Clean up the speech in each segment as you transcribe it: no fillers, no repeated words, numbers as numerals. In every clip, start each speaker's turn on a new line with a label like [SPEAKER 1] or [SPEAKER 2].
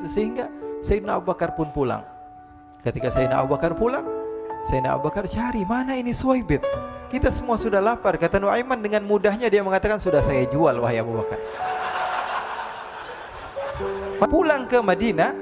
[SPEAKER 1] Sehingga Sayyidina Abu Bakar pun pulang. Ketika Sayyidina Abu Bakar pulang, Sayyidina Abu Bakar cari, mana ini Suwaibit? Kita semua sudah lapar. Kata Nuaiman dengan mudahnya dia mengatakan, sudah saya jual wahai Abu Bakar. Pulang ke Madinah,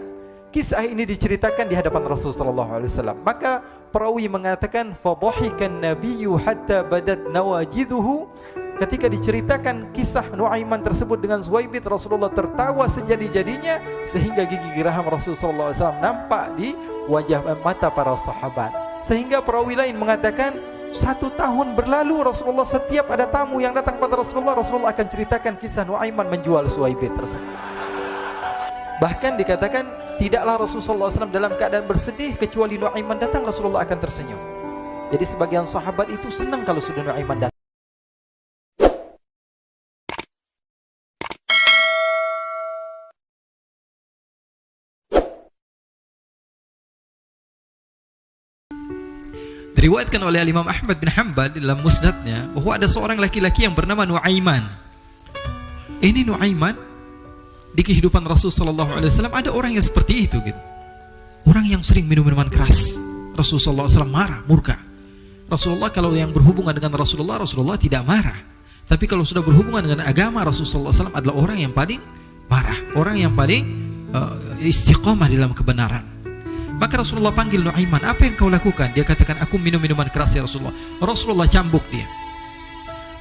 [SPEAKER 1] kisah ini diceritakan di hadapan Rasulullah SAW. Maka perawi mengatakan, fadhahikan nabiyyu hatta badat nawajiduhu. Ketika diceritakan kisah Nuaiman tersebut dengan Suwaibit, Rasulullah tertawa sejadi-jadinya sehingga gigi geraham Rasulullah SAW nampak di wajah mata para sahabat. Sehingga perawi lain mengatakan 1 tahun berlalu Rasulullah setiap ada tamu yang datang pada Rasulullah akan ceritakan kisah Nuaiman menjual Suwaibit tersebut. Bahkan dikatakan tidaklah Rasulullah SAW dalam keadaan bersedih kecuali Nuaiman datang Rasulullah akan tersenyum. Jadi sebagian sahabat itu senang kalau sudah Nuaiman datang. Diriwayatkan oleh Imam Ahmad bin Hanbal dalam musnadnya bahwa ada seorang laki-laki yang bernama Nuaiman. Ini Nuaiman di kehidupan Rasulullah SAW ada orang yang seperti itu gitu. Orang yang sering minum minuman keras. Rasulullah SAW marah, murka. Rasulullah kalau yang berhubungan dengan Rasulullah tidak marah. Tapi kalau sudah berhubungan dengan agama, Rasulullah SAW adalah orang yang paling marah, orang yang paling istiqamah dalam kebenaran. Maka Rasulullah panggil Nuaiman, apa yang kau lakukan? Dia katakan, aku minum minuman keras ya Rasulullah. Rasulullah cambuk dia.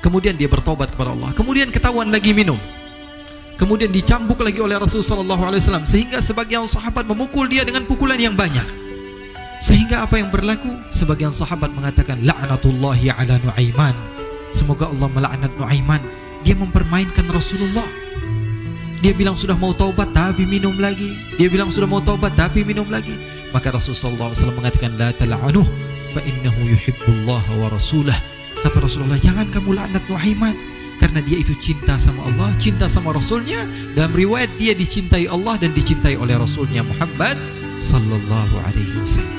[SPEAKER 1] Kemudian dia bertobat kepada Allah. Kemudian ketahuan lagi minum. Kemudian dicambuk lagi oleh Rasulullah SAW. Sehingga sebagian sahabat memukul dia dengan pukulan yang banyak. Sehingga apa yang berlaku? Sebagian sahabat mengatakan, la'natullahi ala Nuaiman. Semoga Allah melaknat Nuaiman. Dia mempermainkan Rasulullah. Dia bilang sudah mau taubat tapi minum lagi. Dia bilang sudah mau taubat tapi minum lagi. Maka Rasulullah SAW mengatakan, la tal'anuh fa innahu yuhibbullaha wa rasulah. Kata Rasulullah, jangan kamu laknat Nuaiman, karena dia itu cinta sama Allah, cinta sama Rasulnya. Dalam riwayat dia dicintai Allah dan dicintai oleh Rasulnya Muhammad sallallahu alaihi wasallam.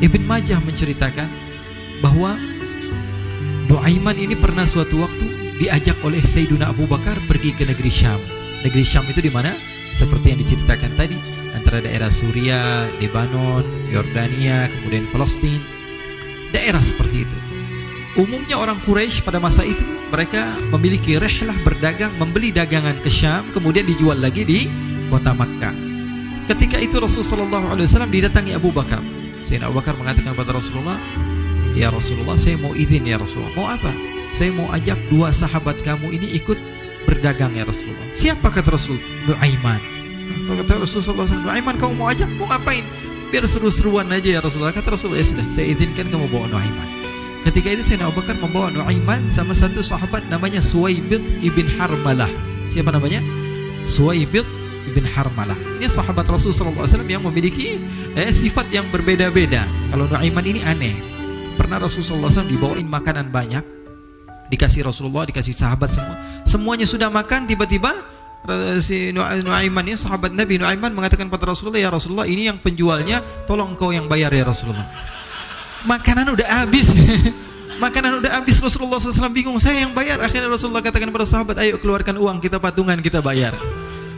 [SPEAKER 1] Ibn Majah menceritakan bahwa Nuaiman ini pernah suatu waktu diajak oleh Sayyidina Abu Bakar pergi ke negeri Syam. Negeri Syam itu di mana? Seperti yang diceritakan tadi, antara daerah Suriah, Lebanon, Yordania, kemudian Palestina. Daerah seperti itu. Umumnya orang Quraisy pada masa itu mereka memiliki rihlah berdagang, membeli dagangan ke Syam, kemudian dijual lagi di kota Makkah. Ketika itu Rasulullah SAW didatangi Abu Bakar. Sayyidina Abu Bakar mengatakan kepada Rasulullah, ya Rasulullah, saya mau izin ya Rasulullah. Mau apa? Saya mau ajak 2 sahabat kamu ini ikut berdagang ya Rasulullah. Siapa kata Rasul? Nuaiman. Kata Rasulullah SAW, Nuaiman kamu mau ajak? Mau ngapain? Biar seru-seruan aja ya Rasulullah. Kata Rasulullah, ya sudah, saya izinkan kamu bawa Nuaiman. Ketika itu Sayyidina Abu Bakar membawa Nuaiman sama satu sahabat namanya Suwaibit ibn Harmalah. Siapa namanya? Suwaibit ibn Harmalah. Ini sahabat Rasulullah SAW yang memiliki sifat yang berbeda-beda. Kalau Nuaiman ini aneh. Pernah Rasulullah SAW dibawain makanan banyak, dikasih Rasulullah, dikasih sahabat semua. Semuanya sudah makan, tiba-tiba si Nuaiman ini, sahabat Nabi Nuaiman mengatakan pada Rasulullah, ya Rasulullah, ini yang penjualnya, tolong kau yang bayar ya Rasulullah. Makanan udah habis. Makanan udah habis. Rasulullah SAW bingung, saya yang bayar. Akhirnya Rasulullah katakan pada sahabat, ayo keluarkan uang, kita patungan, kita bayar.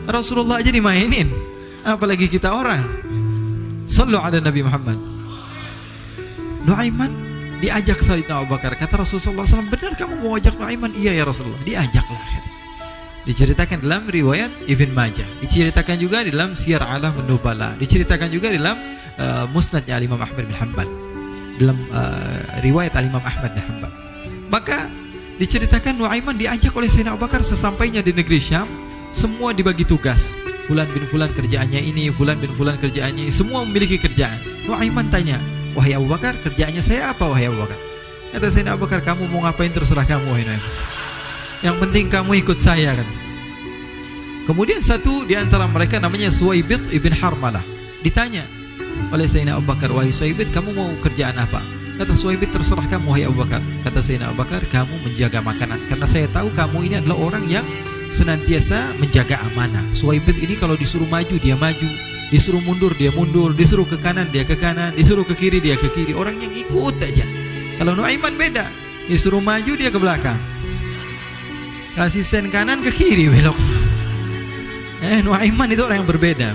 [SPEAKER 1] Rasulullah aja dimainin, apalagi kita orang. Sallu ala Nabi Muhammad. Nuaiman diajak Sayyidina Abu Bakar. Kata Rasulullah SAW, benar kamu mau ajak Nuaiman? Iya ya Rasulullah. Diajaklah akhirnya. Diceritakan dalam riwayat Ibn Majah, diceritakan juga dalam Siyar A'lam An-Nubala, diceritakan juga dalam musnadnya Imam Ahmad bin Hanbal, dalam riwayat Imam Ahmad bin Hanbal. Maka diceritakan Nuaiman diajak oleh Sayyidina Abu Bakar. Sesampainya di negeri Syam, semua dibagi tugas. Fulan bin Fulan kerjaannya ini, Fulan bin Fulan kerjaannya ini, semua memiliki kerjaan. Nuaiman tanya, wahai Abu Bakar, kerjaannya saya apa wahai Abu Bakar? Kata Sayyidina Abu Bakar, kamu mau ngapain terserah kamu wahai Nuaiman. Yang penting kamu ikut saya kan. Kemudian satu di antara mereka namanya Suwaibit ibn Harmalah. Ditanya oleh Sayyidina Abu Bakar, wahai Suwaibit, kamu mau kerjaan apa? Kata Suwaibit, terserah kamu wahai Abu Bakar. Kata Sayyidina Abu Bakar, kamu menjaga makanan, karena saya tahu kamu ini adalah orang yang senantiasa menjaga amanah. Suwaibit ini kalau disuruh maju dia maju, disuruh mundur dia mundur, disuruh ke kanan dia ke kanan, disuruh ke kiri dia ke kiri. Orang yang ikut aja. Kalau Nuaiman beda, disuruh maju dia ke belakang, kasih sen kanan ke kiri belok. Nuaiman itu orang yang berbeda.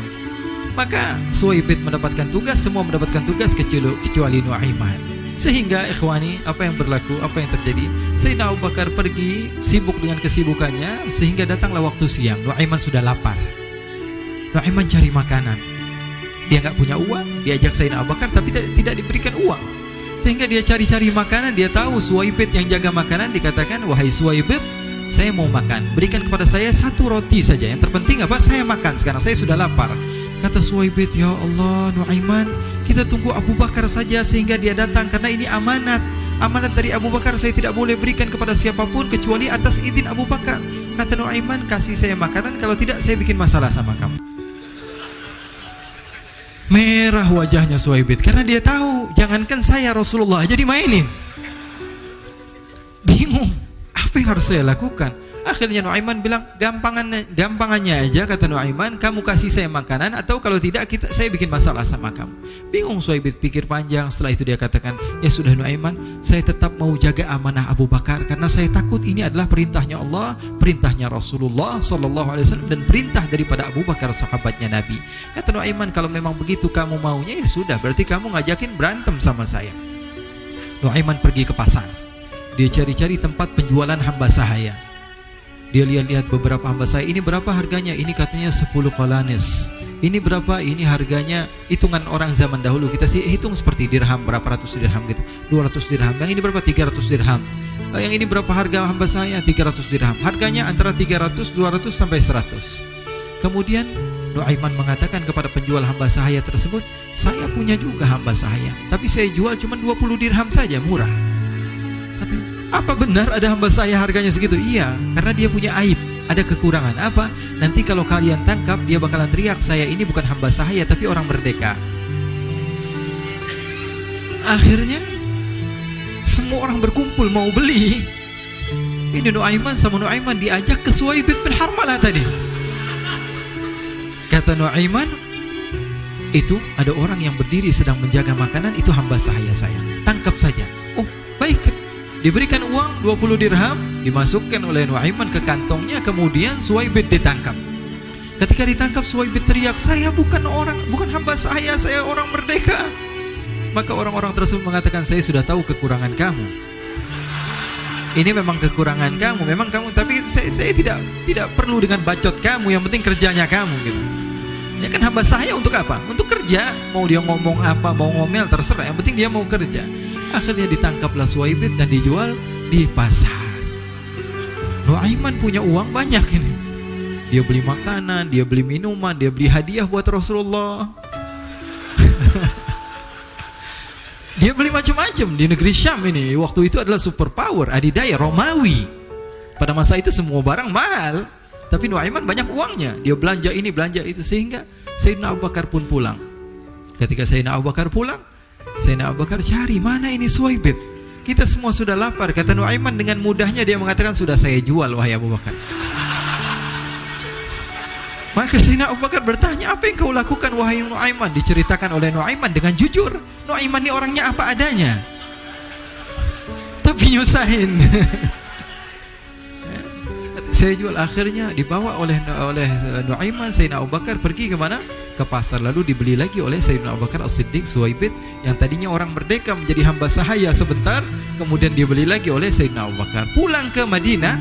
[SPEAKER 1] Maka Suwaibid mendapatkan tugas, semua mendapatkan tugas kecuali Nuaiman. Sehingga ikhwani, apa yang berlaku, apa yang terjadi? Sayyidina Abu Bakar pergi sibuk dengan kesibukannya, sehingga datanglah waktu siang. Nuaiman sudah lapar. Nuaiman cari makanan. Dia nggak punya uang, diajak Sayyidina Abu Bakar tapi tidak diberikan uang. Sehingga dia cari-cari makanan, dia tahu Suwaibid yang jaga makanan, dikatakan, "Wahai Suwaibid, saya mau makan, berikan kepada saya 1 roti saja. Yang terpenting apa? Saya makan sekarang, saya sudah lapar." Kata Suwaibid, "Ya Allah, Nuaiman, kita tunggu Abu Bakar saja sehingga dia datang, karena ini amanat. Amanat dari Abu Bakar, saya tidak boleh berikan kepada siapapun kecuali atas izin Abu Bakar." Kata Nuaiman, "Kasih saya makanan, kalau tidak saya bikin masalah sama kamu." Merah wajahnya Suwaibid karena dia tahu, jangankan saya, Rasulullah aja dimainin. Bingung, apa yang harus saya lakukan? Akhirnya Nuaiman bilang, gampangannya aja, kata Nuaiman, kamu kasih saya makanan, atau kalau tidak saya bikin masalah sama kamu. Bingung Suwaibid, pikir panjang. Setelah itu dia katakan, "Ya sudah Nuaiman, saya tetap mau jaga amanah Abu Bakar, karena saya takut ini adalah perintahnya Allah, perintahnya Rasulullah sallallahu alaihi wasallam, dan perintah daripada Abu Bakar, sahabatnya Nabi." Kata Nuaiman, "Kalau memang begitu kamu maunya, ya sudah, berarti kamu ngajakin berantem sama saya." Nuaiman pergi ke pasar. Dia cari-cari tempat penjualan hamba sahaya. Dia lihat-lihat beberapa hamba sahaya. Ini berapa harganya? Ini katanya 10 qalanis. Ini berapa? Ini harganya, hitungan orang zaman dahulu, kita sih hitung seperti dirham, berapa ratus dirham gitu, 200 dirham. Yang ini berapa? 300 dirham. Yang ini berapa harga hamba sahaya? 300 dirham. Harganya antara 300, 200 sampai 100. Kemudian Nuaiman mengatakan kepada penjual hamba sahaya tersebut, "Saya punya juga hamba sahaya, tapi saya jual cuma 20 dirham saja, murah." Katanya, "Apa benar ada hamba saya harganya segitu?" "Iya, karena dia punya aib, ada kekurangan." "Apa?" "Nanti kalau kalian tangkap, dia bakalan teriak, saya ini bukan hamba sahaya tapi orang merdeka." Akhirnya semua orang berkumpul mau beli. Ini Nuaiman sama Nuaiman diajak ke Suwaibid bin Harmalah tadi. Kata Nuaiman, "Itu ada orang yang berdiri sedang menjaga makanan, itu hamba sahaya saya, tangkap saja." "Oh, baik." Diberikan uang 20 dirham, dimasukkan oleh Nuaiman ke kantongnya, kemudian Suwaibid ditangkap. Ketika ditangkap, Suwaibid teriak, "Saya bukan hamba saya orang merdeka." Maka orang-orang tersebut mengatakan, "Saya sudah tahu kekurangan kamu. Ini memang kekurangan kamu, memang kamu, tapi saya tidak perlu dengan bacot kamu, yang penting kerjanya kamu gitu. Ya kan hamba saya untuk apa? Untuk kerja. Mau dia ngomong apa, mau ngomel terserah, yang penting dia mau kerja." Akhirnya ditangkaplah Suwaibid dan dijual di pasar. Nuaiman punya uang banyak ini. Dia beli makanan, dia beli minuman, dia beli hadiah buat Rasulullah. Dia beli macam-macam di negeri Syam ini. Waktu itu adalah superpower, adidaya Romawi. Pada masa itu semua barang mahal, tapi Nuaiman banyak uangnya. Dia belanja ini, belanja itu, sehingga Sayyidina Abu Bakar pun pulang. Ketika Sayyidina Abu Bakar pulang, Sayyidina Abu Bakar cari, mana ini Suwaibid? Kita semua sudah lapar. Kata Nuaiman dengan mudahnya dia mengatakan, "Sudah saya jual wahai Abu Bakar." Maka Sayyidina Abu Bakar bertanya, "Apa yang kau lakukan wahai Nuaiman?" Diceritakan oleh Nuaiman dengan jujur. Nuaiman ini orangnya apa adanya, tapi nyusahin. Saya jual. Akhirnya dibawa oleh Nuaiman, Sayyidina Abu Bakar pergi ke mana? Ke pasar. Lalu dibeli lagi oleh Sayyidina Abu Bakar As-Siddiq, Suwaibid yang tadinya orang merdeka menjadi hamba sahaya sebentar, kemudian dibeli lagi oleh Sayyidina Abu Bakar. Pulang ke Madinah,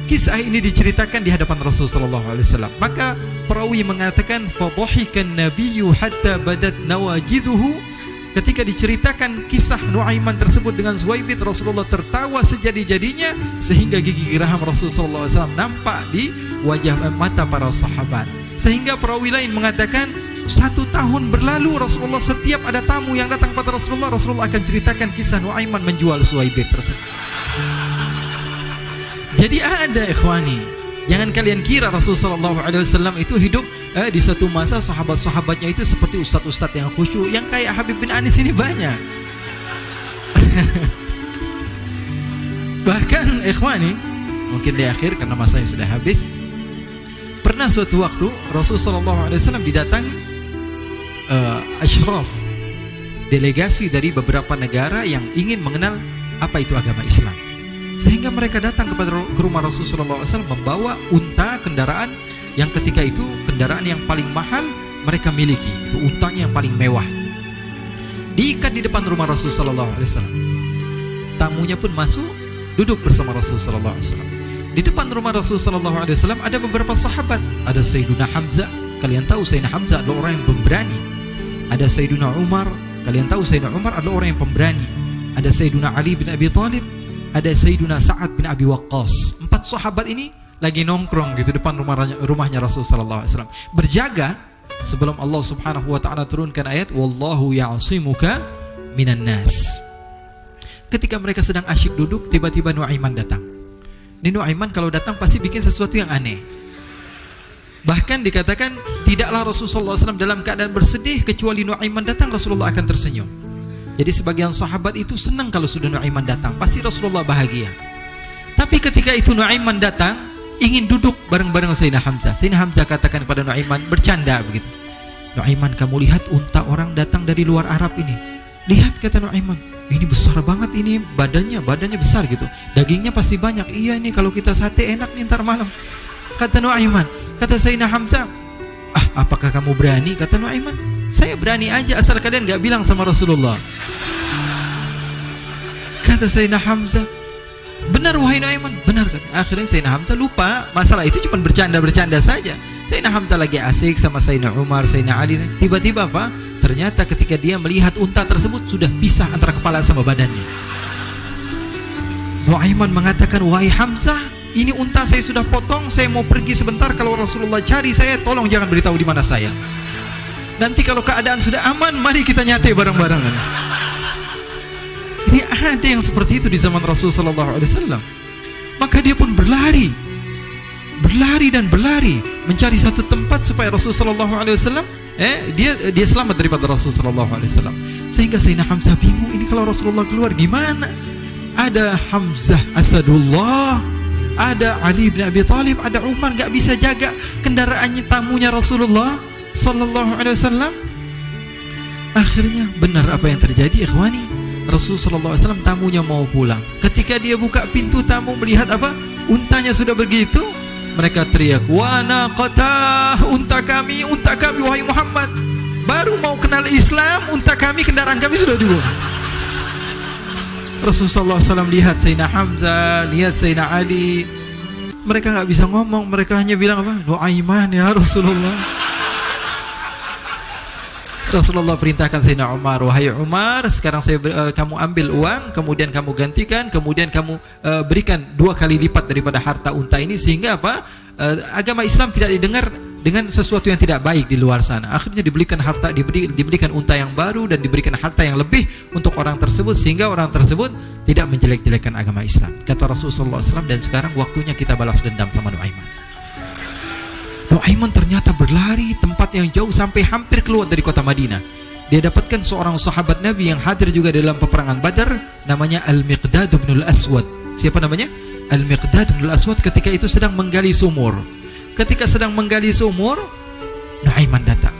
[SPEAKER 1] kisah ini diceritakan di hadapan Rasulullah SAW. Maka perawi mengatakan, "Fadhahikan nabiyyu hatta badat nawajiduhu." Ketika diceritakan kisah Nuaiman tersebut dengan Suwaibid, Rasulullah tertawa sejadi-jadinya sehingga gigi geraham Rasulullah SAW nampak di wajah mata para sahabat. Sehingga perawi lain mengatakan 1 tahun berlalu Rasulullah, setiap ada tamu yang datang pada Rasulullah akan ceritakan kisah Nuaiman menjual Suwaibid tersebut. Jadi ada ikhwani, jangan kalian kira Rasulullah SAW itu hidup di satu masa sahabat-sahabatnya itu seperti ustadz-ustadz yang khusyuk, yang kayak Habib bin Anis ini banyak. Bahkan ikhwani, mungkin di akhir karena masanya sudah habis, pernah suatu waktu Rasulullah SAW didatangi asyraf, delegasi dari beberapa negara yang ingin mengenal apa itu agama Islam. Sehingga mereka datang ke rumah Rasulullah SAW membawa unta, kendaraan yang ketika itu kendaraan yang paling mahal mereka miliki. Itu untanya yang paling mewah. Diikat di depan rumah Rasul sallallahu alaihi wasallam. Tamunya pun masuk, duduk bersama Rasul sallallahu alaihi wasallam. Di depan rumah Rasul sallallahu alaihi wasallam ada beberapa sahabat. Ada Sayyiduna Hamzah. Kalian tahu Sayyidina Hamzah adalah orang yang pemberani. Ada Sayyiduna Umar. Kalian tahu Sayyidina Umar adalah orang yang pemberani. Ada Sayyiduna Ali bin Abi Thalib. Ada Sayyiduna Sa'ad bin Abi Waqqas. 4 sahabat ini lagi nongkrong gitu depan rumahnya Rasul sallallahu alaihi wasallam. Berjaga sebelum Allah Subhanahu wa taala turunkan ayat wallahu ya'simuka minan nas. Ketika mereka sedang asyik duduk, tiba-tiba Nuaiman datang. Ini Nuaiman kalau datang pasti bikin sesuatu yang aneh. Bahkan dikatakan tidaklah Rasulullah SAW dalam keadaan bersedih kecuali Nuaiman datang, Rasulullah akan tersenyum. Jadi sebagian sahabat itu senang kalau sudah Nuaiman datang, pasti Rasulullah bahagia. Tapi ketika itu Nuaiman datang, ingin duduk bareng-bareng Sayyidina Hamzah. Sayyidina Hamzah katakan kepada Nuaiman, bercanda begitu. Nuaiman, kamu lihat unta orang datang dari luar Arab ini. Lihat, kata Nuaiman, ini besar banget, ini badannya besar gitu. Dagingnya pasti banyak. Iya, ini kalau kita sate enak nih ntar malam. Kata Nuaiman. Kata Sayyidina Hamzah, apakah kamu berani? Kata Nuaiman, saya berani aja asal kalian gak bilang sama Rasulullah. Kata Sayyidina Hamzah, benar wahai Nuaiman, benar kan? Akhirnya Sayyidina Hamzah lupa masalah itu, cuma bercanda-bercanda saja. Sayyidina Hamzah lagi asik sama Sayyidina Umar, Sayyidina Ali. Tiba-tiba apa? Ternyata ketika dia melihat unta tersebut sudah pisah antara kepala sama badannya. Nuaiman mengatakan, wahai Hamzah, ini unta saya sudah potong, saya mau pergi sebentar. Kalau Rasulullah cari saya, tolong jangan beritahu di mana saya. Nanti kalau keadaan sudah aman, mari kita nyate bareng-barengan. Ini ada yang seperti itu di zaman Rasulullah SAW. Maka dia pun berlari dan berlari mencari satu tempat supaya Rasulullah SAW dia selamat daripada Rasulullah SAW. Sehingga Sayyidina Hamzah bingung, ini kalau Rasulullah keluar gimana? Ada Hamzah Asadullah, ada Ali bin Abi Thalib, ada Umar, gak bisa jaga kendaraannya tamunya Rasulullah sallallahu alaihi wasallam. Akhirnya benar apa yang terjadi, ikhwani. Rasul sallallahu alaihi wasallam tamunya mau pulang. Ketika dia buka pintu tamu melihat apa? Untanya sudah begitu. Mereka teriak, "Wa naqatah, unta kami wahai Muhammad. Baru mau kenal Islam, unta kami, kendaraan kami sudah dibuang." Rasulullah SAW lihat Sayyidina Hamzah, lihat Sayyidina Ali. Mereka nggak bisa ngomong, mereka hanya bilang apa? Nuaiman ya Rasulullah. Rasulullah perintahkan Sayyidina Umar, wahai Umar, sekarang kamu ambil uang, kemudian kamu gantikan, kemudian kamu berikan 2 kali lipat daripada harta unta ini, sehingga apa? Agama Islam tidak didengar dengan sesuatu yang tidak baik di luar sana. Akhirnya diberikan harta, diberikan unta yang baru dan diberikan harta yang lebih untuk orang tersebut, sehingga orang tersebut tidak menjelek-jelekan agama Islam. Kata Rasulullah SAW, dan sekarang waktunya kita balas dendam sama Nuaiman. Nuaiman ternyata berlari tempat yang jauh sampai hampir keluar dari kota Madinah. Dia dapatkan seorang sahabat Nabi yang hadir juga dalam peperangan Badar, namanya Al-Miqdad bin Al-Aswad. Siapa namanya? Al-Miqdad bin Al-Aswad ketika itu sedang menggali sumur. Ketika sedang menggali sumur, Nuaiman datang.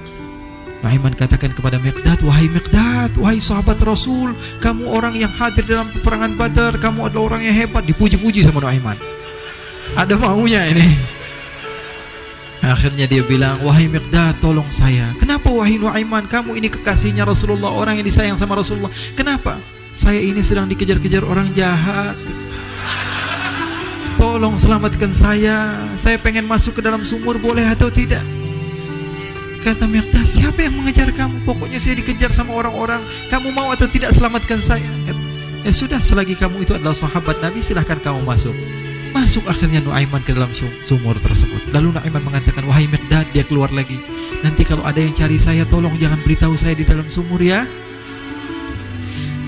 [SPEAKER 1] Nuaiman katakan kepada Miqdad, wahai Miqdad, wahai sahabat Rasul, kamu orang yang hadir dalam peperangan Badar, kamu adalah orang yang hebat. Dipuji-puji sama Nuaiman. Ada maunya ini. Akhirnya dia bilang, wahai Miqdad, tolong saya. Kenapa wahai Nuaiman, kamu ini kekasihnya Rasulullah, orang yang disayang sama Rasulullah. Kenapa? Saya ini sedang dikejar-kejar orang jahat. Tolong selamatkan saya. Saya pengen masuk ke dalam sumur, boleh atau tidak? Kata Miqdad, siapa yang mengejar kamu? Pokoknya saya dikejar sama orang-orang. Kamu mau atau tidak selamatkan saya? Ya sudah, selagi kamu itu adalah sahabat Nabi, silahkan kamu masuk. Masuk akhirnya Nuaiman ke dalam sumur tersebut. Lalu Nuaiman mengatakan, wahai Miqdad, dia keluar lagi. Nanti kalau ada yang cari saya, tolong jangan beritahu saya di dalam sumur ya.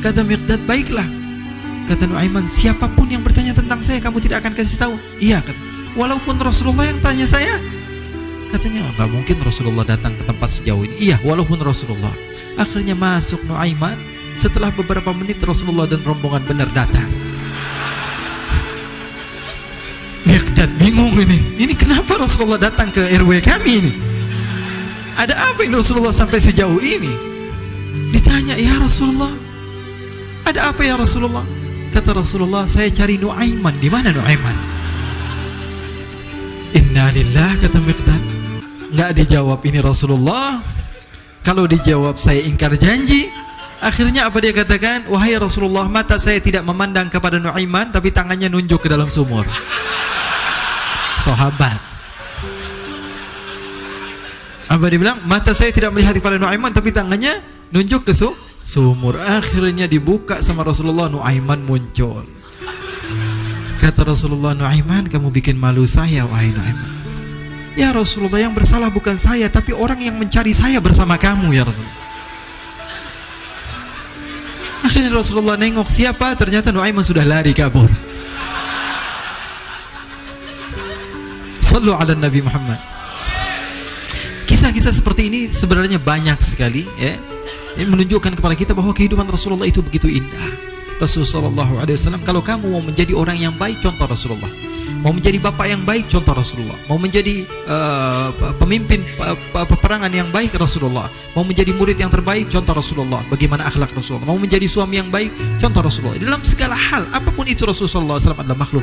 [SPEAKER 1] Kata Miqdad, baiklah. Kata Nuaiman, siapapun yang bertanya tentang saya, kamu tidak akan kasih tahu. Iya, kata, walaupun Rasulullah yang tanya saya. Katanya, nggak mungkin Rasulullah datang ke tempat sejauh ini. Iya, walaupun Rasulullah. Akhirnya masuk Nuaiman. Setelah beberapa menit Rasulullah dan rombongan benar datang. Miqdad bingung ini. Ini kenapa Rasulullah datang ke RW kami ini? Ada apa ini Rasulullah sampai sejauh ini? Ditanya, ya Rasulullah, ada apa ya Rasulullah? Kata Rasulullah, saya cari Nuaiman. Di mana Nuaiman? Inna lillah, kata Miqdad. nggak dijawab ini Rasulullah. Kalau dijawab saya ingkar janji. Akhirnya apa dia katakan? Wahai Rasulullah, mata saya tidak memandang kepada Nuaiman, tapi tangannya nunjuk ke dalam sumur. Sahabat. Apa dia bilang? Mata saya tidak melihat kepada Nuaiman, tapi tangannya nunjuk ke sumur. Akhirnya dibuka sama Rasulullah, Nuaiman muncul. Kata Rasulullah, Nuaiman, kamu bikin malu saya, wahai Nuaiman. Ya Rasulullah, yang bersalah bukan saya, tapi orang yang mencari saya bersama kamu, ya Rasulullah. Akhirnya Rasulullah nengok, siapa? Ternyata Nuaiman sudah lari kabur. Sallu ala Nabi Muhammad. Kisah-kisah seperti ini sebenarnya banyak sekali, ya. Ini menunjukkan kepada kita bahwa kehidupan Rasulullah itu begitu indah. Rasulullah SAW, kalau kamu mau menjadi orang yang baik, contoh Rasulullah. Mau menjadi bapak yang baik, contoh Rasulullah. Mau menjadi pemimpin peperangan yang baik, Rasulullah. Mau menjadi murid yang terbaik, contoh Rasulullah. Bagaimana akhlak Rasulullah. Mau menjadi suami yang baik, contoh Rasulullah. Dalam segala hal, apapun itu Rasulullah SAW adalah makhluk